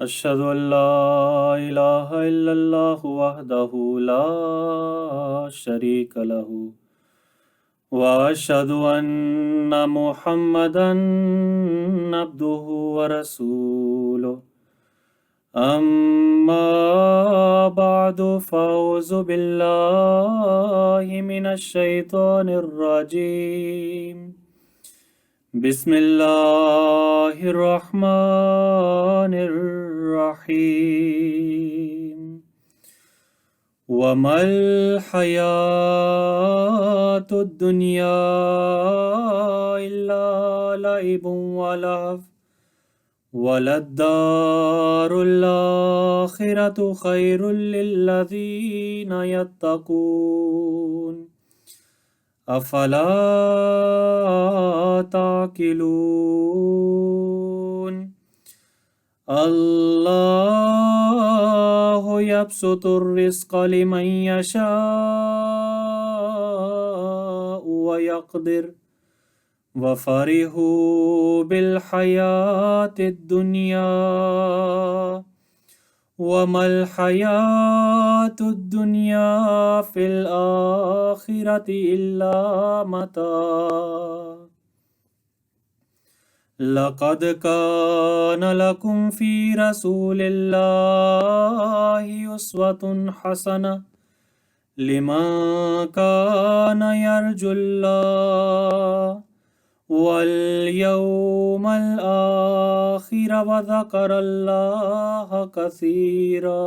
أشهد أن لا إله إلا الله وحده لا شريك له وأشهد أن محمدا عبده ورسوله أما بعد فأعوذ بالله من الشيطان الرجيم بسم الله الرحمن الرحيم وما الحياة الدنيا إلا لعب ولهو وللدار الآخرة خير للذين يتقون أفلا تعقلون الله يبسط الرزق لمن يشاء ويقدر وفرحوا بالحياة الدنيا وما الحياة الدنيا في الآخرة إلا متاع لقد كان لكم في رسول الله أسوة حسنة لمن كان يرجو الله واليوم الآخر وذكر الله كثيرا۔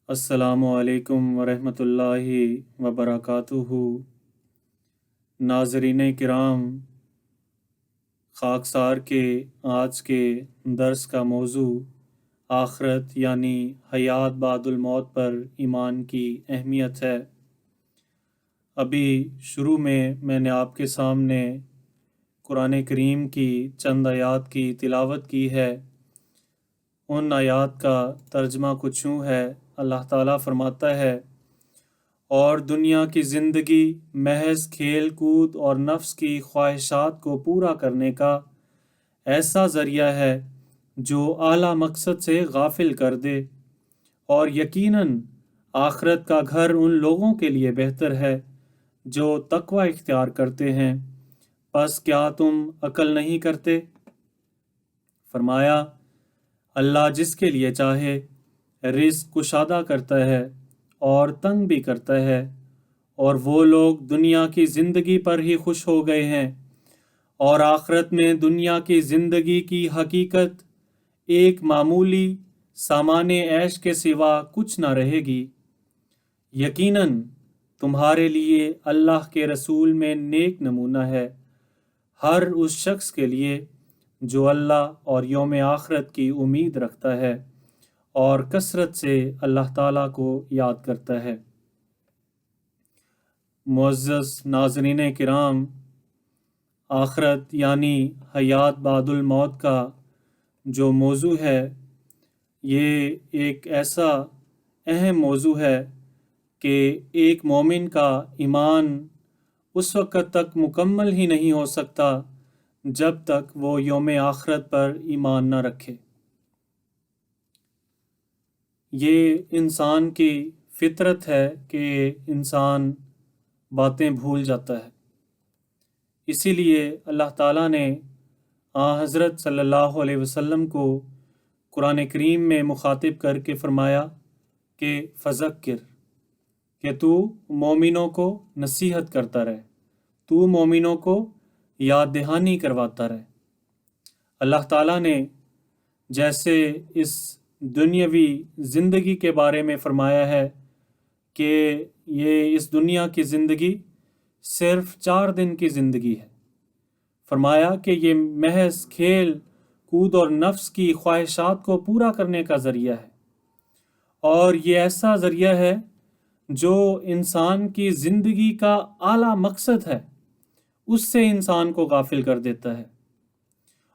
السلام علیکم ورحمۃ اللہ وبرکاتہ۔ ناظرین کرام، خاکسار کے آج کے درس کا موضوع آخرت یعنی حیات بعد الموت پر ایمان کی اہمیت ہے۔ ابھی شروع میں نے آپ کے سامنے قرآن کریم کی چند آیات کی تلاوت کی ہے۔ ان آیات کا ترجمہ کچھ یوں ہے۔ اللہ تعالیٰ فرماتا ہے، اور دنیا کی زندگی محض کھیل کود اور نفس کی خواہشات کو پورا کرنے کا ایسا ذریعہ ہے جو اعلیٰ مقصد سے غافل کر دے، اور یقیناً آخرت کا گھر ان لوگوں کے لیے بہتر ہے جو تقوی اختیار کرتے ہیں۔ پس کیا تم عقل نہیں کرتے؟ فرمایا، اللہ جس کے لیے چاہے رزق کشادہ کرتا ہے اور تنگ بھی کرتا ہے، اور وہ لوگ دنیا کی زندگی پر ہی خوش ہو گئے ہیں، اور آخرت میں دنیا کی زندگی کی حقیقت ایک معمولی سامان عیش کے سوا کچھ نہ رہے گی۔ یقیناً تمہارے لیے اللہ کے رسول میں نیک نمونہ ہے، ہر اس شخص کے لیے جو اللہ اور یوم آخرت کی امید رکھتا ہے اور کثرت سے اللہ تعالیٰ کو یاد کرتا ہے۔ معزز ناظرین کرام، آخرت یعنی حیات بعد الموت کا جو موضوع ہے، یہ ایک ایسا اہم موضوع ہے کہ ایک مومن کا ایمان اس وقت تک مکمل ہی نہیں ہو سکتا جب تک وہ یوم آخرت پر ایمان نہ رکھے۔ یہ انسان کی فطرت ہے کہ انسان باتیں بھول جاتا ہے، اسی لیے اللہ تعالیٰ نے حضرت صلی اللہ علیہ وسلم کو قرآن کریم میں مخاطب کر کے فرمایا کہ فذکر، کہ تو مومنوں کو نصیحت کرتا رہے، تو مومنوں کو یاد دہانی کرواتا رہے۔ اللہ تعالیٰ نے جیسے اس دنیاوی زندگی کے بارے میں فرمایا ہے کہ یہ اس دنیا کی زندگی صرف 4 دن کی زندگی ہے، فرمایا کہ یہ محض کھیل کود اور نفس کی خواہشات کو پورا کرنے کا ذریعہ ہے، اور یہ ایسا ذریعہ ہے جو انسان کی زندگی کا اعلیٰ مقصد ہے، اس سے انسان کو غافل کر دیتا ہے۔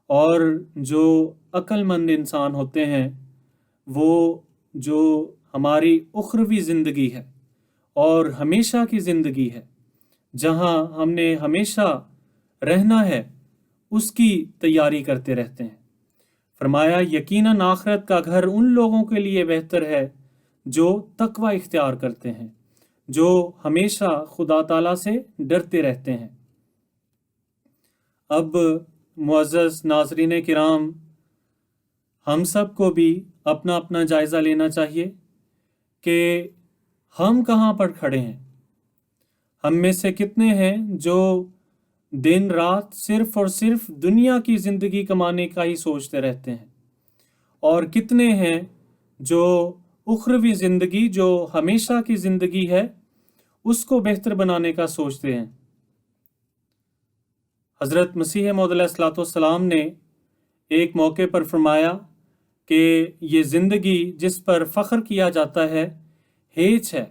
اور جو عقل مند انسان ہوتے ہیں، وہ جو ہماری اخروی زندگی ہے اور ہمیشہ کی زندگی ہے، جہاں ہم نے ہمیشہ رہنا ہے، اس کی تیاری کرتے رہتے ہیں۔ فرمایا یقیناً آخرت کا گھر ان لوگوں کے لیے بہتر ہے جو تقوی اختیار کرتے ہیں، جو ہمیشہ خدا تعالیٰ سے ڈرتے رہتے ہیں۔ اب معزز ناظرین کرام، ہم سب کو بھی اپنا اپنا جائزہ لینا چاہیے کہ ہم کہاں پر کھڑے ہیں۔ ہم میں سے کتنے ہیں جو دن رات صرف اور صرف دنیا کی زندگی کمانے کا ہی سوچتے رہتے ہیں، اور کتنے ہیں جو اخروی زندگی، جو ہمیشہ کی زندگی ہے، اس کو بہتر بنانے کا سوچتے ہیں۔ حضرت مسیح موعود علیہ الصلوۃ والسلام نے ایک موقع پر فرمایا کہ یہ زندگی جس پر فخر کیا جاتا ہے ہیچ ہے،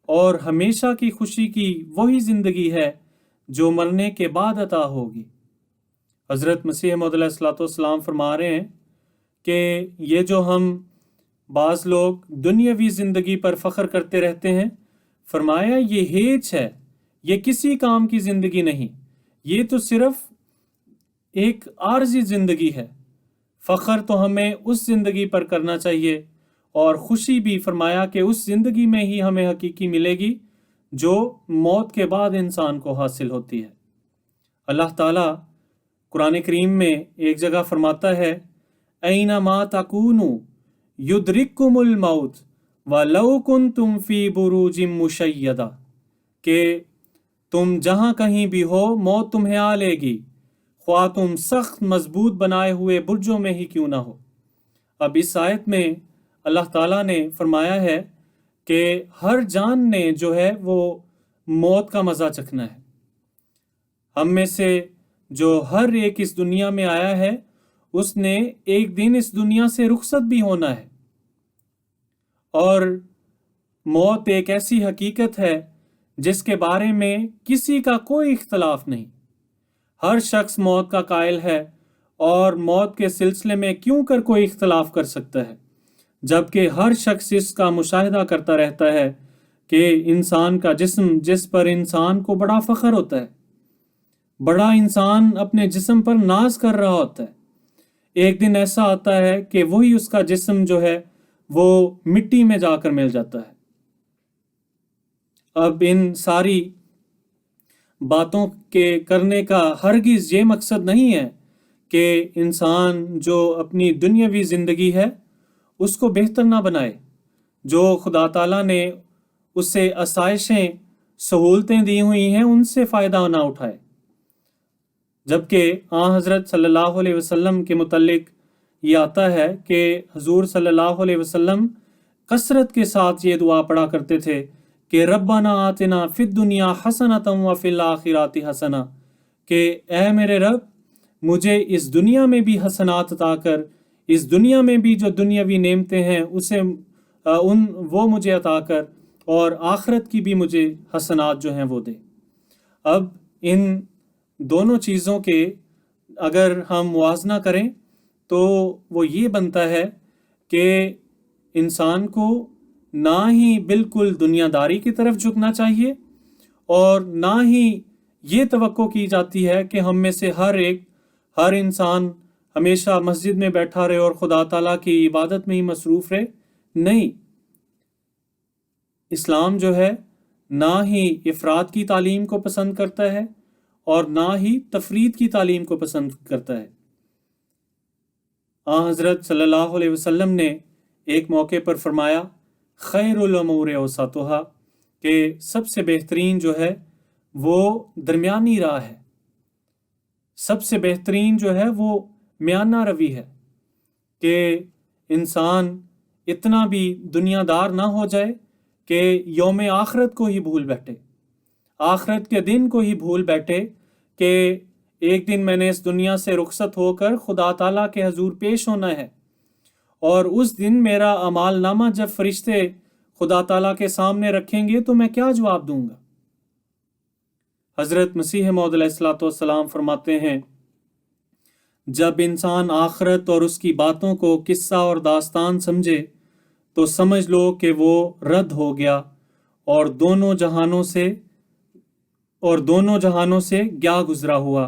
اور ہمیشہ کی خوشی کی وہی زندگی ہے جو مرنے کے بعد عطا ہوگی۔ حضرت مسیح موعود علیہ الصلوۃ والسلام فرما رہے ہیں کہ یہ جو ہم بعض لوگ دنیاوی زندگی پر فخر کرتے رہتے ہیں، فرمایا یہ ہیچ ہے، یہ کسی کام کی زندگی نہیں، یہ تو صرف ایک عارضی زندگی ہے۔ فخر تو ہمیں اس زندگی پر کرنا چاہیے، اور خوشی بھی فرمایا کہ اس زندگی میں ہی ہمیں حقیقی ملے گی جو موت کے بعد انسان کو حاصل ہوتی ہے۔ اللہ تعالیٰ قرآن کریم میں ایک جگہ فرماتا ہے اینما تکونوا یدرککم الموت ولو کنتم فی بروج مشیدہ، کہ تم جہاں کہیں بھی ہو موت تمہیں آ لے گی، خواہ تم سخت مضبوط بنائے ہوئے برجوں میں ہی کیوں نہ ہو۔ اب اس آیت میں اللہ تعالیٰ نے فرمایا ہے کہ ہر جان نے جو ہے وہ موت کا مزہ چکھنا ہے۔ ہم میں سے جو ہر ایک اس دنیا میں آیا ہے، اس نے ایک دن اس دنیا سے رخصت بھی ہونا ہے، اور موت ایک ایسی حقیقت ہے جس کے بارے میں کسی کا کوئی اختلاف نہیں۔ ہر شخص موت کا قائل ہے، اور موت کے سلسلے میں کیوں کر کوئی اختلاف کر سکتا ہے، جبکہ ہر شخص اس کا مشاہدہ کرتا رہتا ہے کہ انسان کا جسم، جس پر انسان کو بڑا فخر ہوتا ہے، بڑا انسان اپنے جسم پر ناز کر رہا ہوتا ہے، ایک دن ایسا آتا ہے کہ وہی اس کا جسم جو ہے وہ مٹی میں جا کر مل جاتا ہے۔ اب ان ساری باتوں کے کرنے کا ہرگز یہ مقصد نہیں ہے کہ انسان جو اپنی دنیاوی زندگی ہے اس کو بہتر نہ بنائے، جو خدا تعالیٰ نے اسے آسائشیں، سہولتیں دی ہوئی ہیں، ان سے فائدہ نہ اٹھائے۔ جبکہ حضرت صلی اللہ علیہ وسلم کے متعلق یہ آتا ہے کہ حضور صلی اللہ علیہ وسلم کثرت کے ساتھ یہ دعا پڑھا کرتے تھے کہ ربنا آتنا فی الدنیا حسنۃ وفی الآخرۃ حسنہ، کہ اے میرے رب مجھے اس دنیا میں بھی حسنات عطا کر، اس دنیا میں بھی جو دنیاوی نعمتیں ہیں وہ مجھے عطا کر، اور آخرت کی بھی مجھے حسنات جو ہیں وہ دے۔ اب ان دونوں چیزوں کے اگر ہم موازنہ کریں تو وہ یہ بنتا ہے کہ انسان کو نہ ہی بالکل دنیا داری کی طرف جھکنا چاہیے، اور نہ ہی یہ توقع کی جاتی ہے کہ ہم میں سے ہر انسان ہمیشہ مسجد میں بیٹھا رہے اور خدا تعالیٰ کی عبادت میں ہی مصروف رہے۔ نہیں، اسلام جو ہے نہ ہی افراد کی تعلیم کو پسند کرتا ہے اور نہ ہی تفرید کی تعلیم کو پسند کرتا ہے۔ حضرت صلی اللہ علیہ وسلم نے ایک موقع پر فرمایا خیر الامور اوسطھا، کہ سب سے بہترین جو ہے وہ درمیانی راہ ہے، سب سے بہترین جو ہے وہ میانہ روی ہے، کہ انسان اتنا بھی دنیا دار نہ ہو جائے کہ یوم آخرت کو ہی بھول بیٹھے، آخرت کے دن کو ہی بھول بیٹھے کہ ایک دن میں نے اس دنیا سے رخصت ہو کر خدا تعالیٰ کے حضور پیش ہونا ہے، اور اس دن میرا اعمال نامہ جب فرشتے خدا تعالیٰ کے سامنے رکھیں گے تو میں کیا جواب دوں گا۔ حضرت مسیح موعود علیہ الصلوۃ والسلام فرماتے ہیں جب انسان آخرت اور اس کی باتوں کو قصہ اور داستان سمجھے تو سمجھ لو کہ وہ رد ہو گیا اور دونوں جہانوں سے گیا گزرا ہوا۔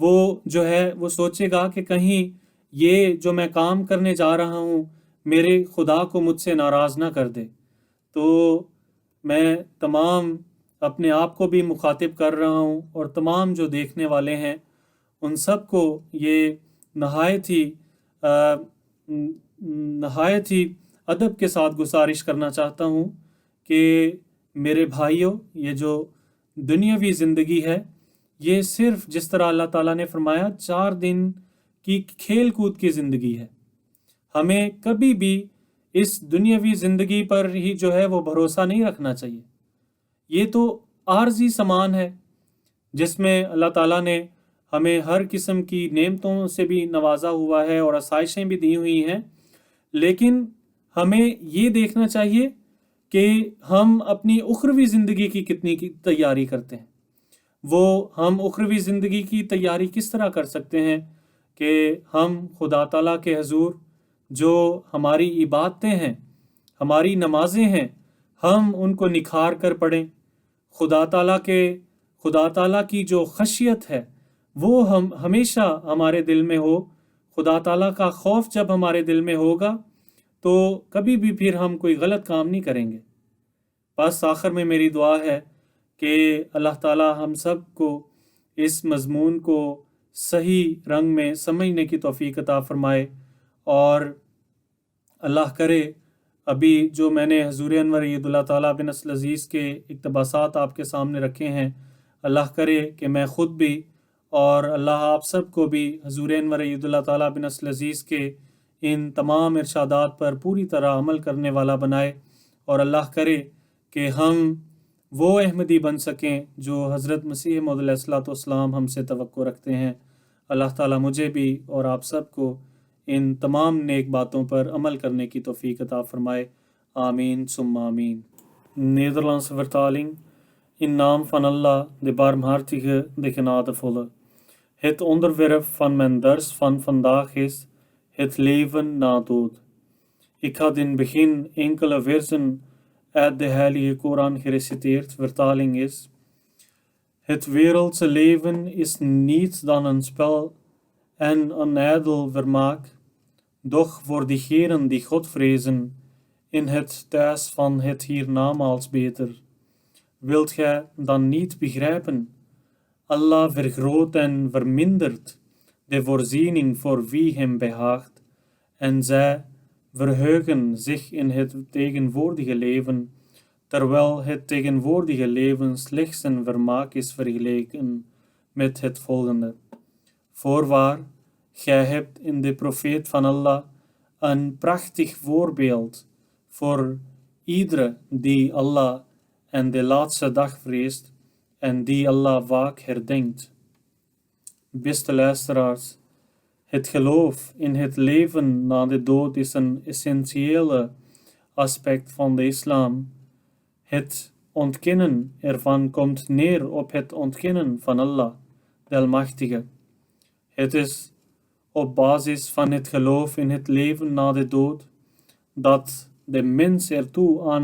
وہ جو ہے وہ سوچے گا کہ کہیں یہ جو میں کام کرنے جا رہا ہوں میرے خدا کو مجھ سے ناراض نہ کر دے۔ تو میں تمام اپنے آپ کو بھی مخاطب کر رہا ہوں اور تمام جو دیکھنے والے ہیں ان سب کو یہ نہایت ہی ادب کے ساتھ گزارش کرنا چاہتا ہوں کہ میرے بھائیوں، یہ جو دنیاوی زندگی ہے یہ صرف جس طرح اللہ تعالیٰ نے فرمایا 4 دن کی کھیل کود کی زندگی ہے۔ ہمیں کبھی بھی اس دنیاوی زندگی پر ہی جو ہے وہ بھروسہ نہیں رکھنا چاہیے۔ یہ تو عارضی سامان ہے جس میں اللہ تعالیٰ نے ہمیں ہر قسم کی نعمتوں سے بھی نوازا ہوا ہے اور آسائشیں بھی دی ہوئی ہیں، لیکن ہمیں یہ دیکھنا چاہیے کہ ہم اپنی اخروی زندگی کی کتنی کی تیاری کرتے ہیں۔ وہ ہم اخروی زندگی کی تیاری کس طرح کر سکتے ہیں کہ ہم خدا تعالیٰ کے حضور جو ہماری عبادتیں ہیں، ہماری نمازیں ہیں، ہم ان کو نکھار کر پڑھیں۔ خدا تعالیٰ کی جو خشیت ہے وہ ہم ہمیشہ ہمارے دل میں ہو۔ خدا تعالیٰ کا خوف جب ہمارے دل میں ہوگا تو کبھی بھی پھر ہم کوئی غلط کام نہیں کریں گے۔ بس آخر میں میری دعا ہے کہ اللہ تعالیٰ ہم سب کو اس مضمون کو صحیح رنگ میں سمجھنے کی توفیق عطا فرمائے، اور اللہ کرے ابھی جو میں نے حضور انور عید اللہ تعالیٰ بن نسل عزیز کے اقتباسات آپ کے سامنے رکھے ہیں، اللہ کرے کہ میں خود بھی اور اللہ آپ سب کو بھی حضور انور عید اللہ تعالیٰ بن نسل عزیز کے ان تمام ارشادات پر پوری طرح عمل کرنے والا بنائے، اور اللہ کرے کہ ہم وہ احمدی بن سکیں جو حضرت مسیح موعود علیہ الصلوۃ والسلام ہم سے توقع رکھتے ہیں۔ اللہ تعالیٰ مجھے بھی اور آپ سب کو ان تمام نیک باتوں پر عمل کرنے کی توفیق عطا فرمائے، آمین ثم آمین۔ Nederlandse vertaling. In naam van Allah, de barmhartige, de genadevolle. Het onderwerp van mijn dars van vandaag is het leven na dood. Ik had in het begin enkele versen uit de Heilige Koran gereciteerd. Vertaling is: het wereldse leven is niets dan een spel en een ijdel vermaak, doch voor diegenen die God vrezen, in het thuis van het hiernamaals beter. Wilt gij dan niet begrijpen? Allah vergroot en vermindert de voorziening voor wie hem behaagt, en zij verheugen zich in het tegenwoordige leven, terwijl het tegenwoordige leven slechts een vermaak is vergeleken met het volgende. Voorwaar, gij hebt in de profeet van Allah een prachtig voorbeeld voor iedere die Allah en de laatste dag vreest en die Allah vaak herdenkt. Beste luisteraars, het geloof in het leven na de dood is een essentiële aspect van de islam. Het ontkennen ervan komt neer op het ontkennen van Allah, de Almachtige. Het is op basis van het geloof in het leven na de dood dat de mens ertoe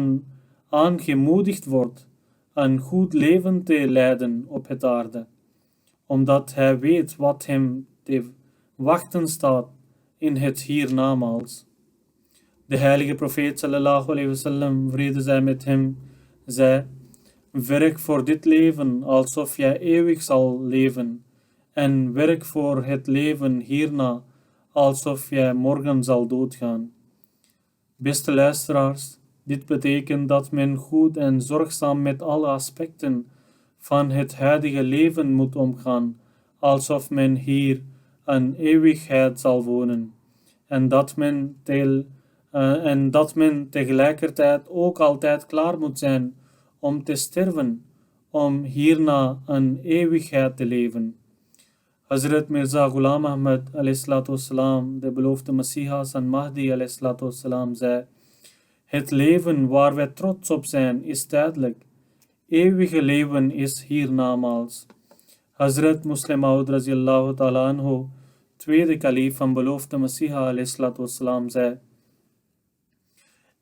aangemoedigd wordt een goed leven te leiden op het aarde, omdat hij weet wat hem te wachten staat in het hiernamaals. De heilige profeet sallallahu alayhi wasallam, vrede zij met hem, zei: werk voor dit leven alsof jij eeuwig zal leven, en werk voor het leven hierna alsof jij morgen zal doodgaan. Beste luisteraars, dit betekent dat men goed en zorgzaam met alle aspecten van het huidige leven moet omgaan, alsof men hier een eeuwigheid zal wonen, en dat men tegelijkertijd ook altijd klaar moet zijn om te sterven, om hierna een eeuwigheid te leven. Hazrat Mirza Ghulam Ahmad a.s., de beloofde Messias en Mahdi a.s., zei: het leven waar wij trots op zijn is tijdelijk, eeuwige leven is hiernamaals. Hazrat Muslim Maud radiyallahu ta'ala anhu, tweede kalif van beloofde Messiah a.s., zei: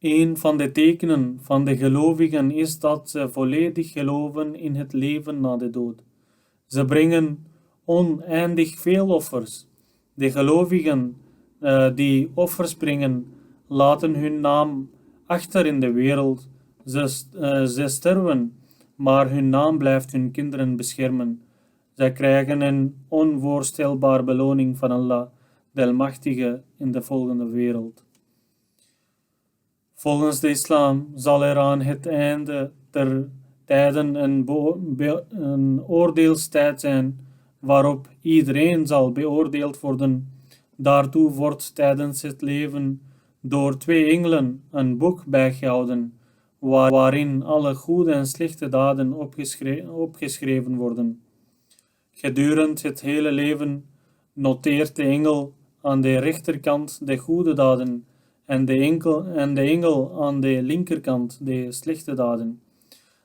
een van de tekenen van de gelovigen is dat ze volledig geloven in het leven na de dood. Ze brengen oneindig veel offers. De gelovigen die offers brengen, laten hun naam achter in de wereld. Ze sterven, maar hun naam blijft hun kinderen beschermen. Zij krijgen een onvoorstelbare beloning van Allah, de Almachtige, in de volgende wereld. Volgens de islam zal er aan het einde der tijden een oordeelstijd zijn, waarop iedereen zal beoordeeld worden. Daartoe wordt tijdens het leven door 2 engelen een boek bijgehouden, waarin alle goede en slechte daden opgeschreven worden. Gedurende het hele leven noteert de engel aan de rechterkant de goede daden en de engel aan de linkerkant de slechte daden.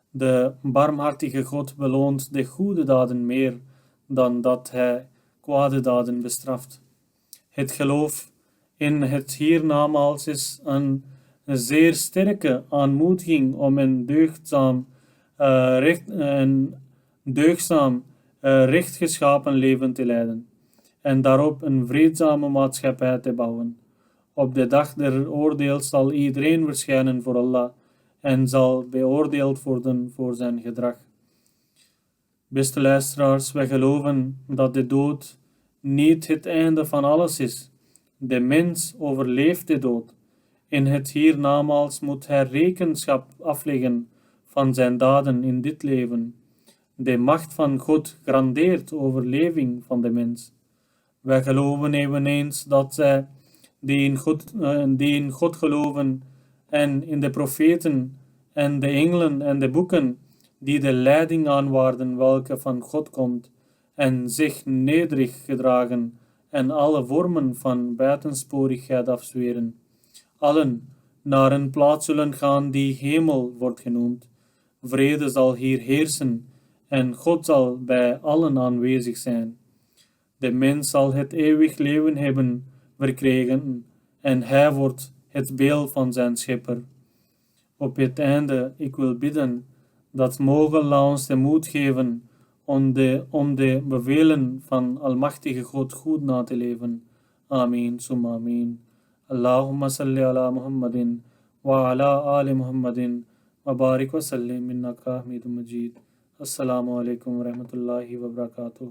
De barmhartige God beloont de goede daden meer dan dat hij kwade daden bestraft. Het geloof in het hiernamaals is een zeer sterke aanmoediging om een deugdzaam, rechtgeschapen leven te leiden en daarop een vreedzame maatschappij te bouwen. Op de dag der oordeel zal iedereen verschijnen voor Allah en zal beoordeeld worden voor zijn gedrag. Beste luisteraars, wij geloven dat de dood niet het einde van alles is. De mens overleeft de dood. In het hiernamaals moet hij rekenschap afleggen van zijn daden in dit leven. De macht van God garandeert overleving van de mens. Wij geloven eveneens dat zij die in God geloven en in de profeten en de engelen en de boeken, die de leiding aanwaarden welke van God komt, en zich nederig gedragen en alle vormen van buitensporigheid afzweren, allen naar een plaats zullen gaan die hemel wordt genoemd. Vrede zal hier heersen en God zal bij allen aanwezig zijn. De mens zal het eeuwig leven hebben verkregen en hij wordt het beeld van zijn schepper. Op het einde, ik wil bidden dat mogen Allah ons de moed geven om de bevelen van Almachtige God goed na te leven. Amin, summa amin. Allahumma salli ala Muhammadin wa ala ali Muhammadin wa barik wa sallim innaka hamidun majid. Assalamu alaikum wa rahmatullahi wa barakatuh.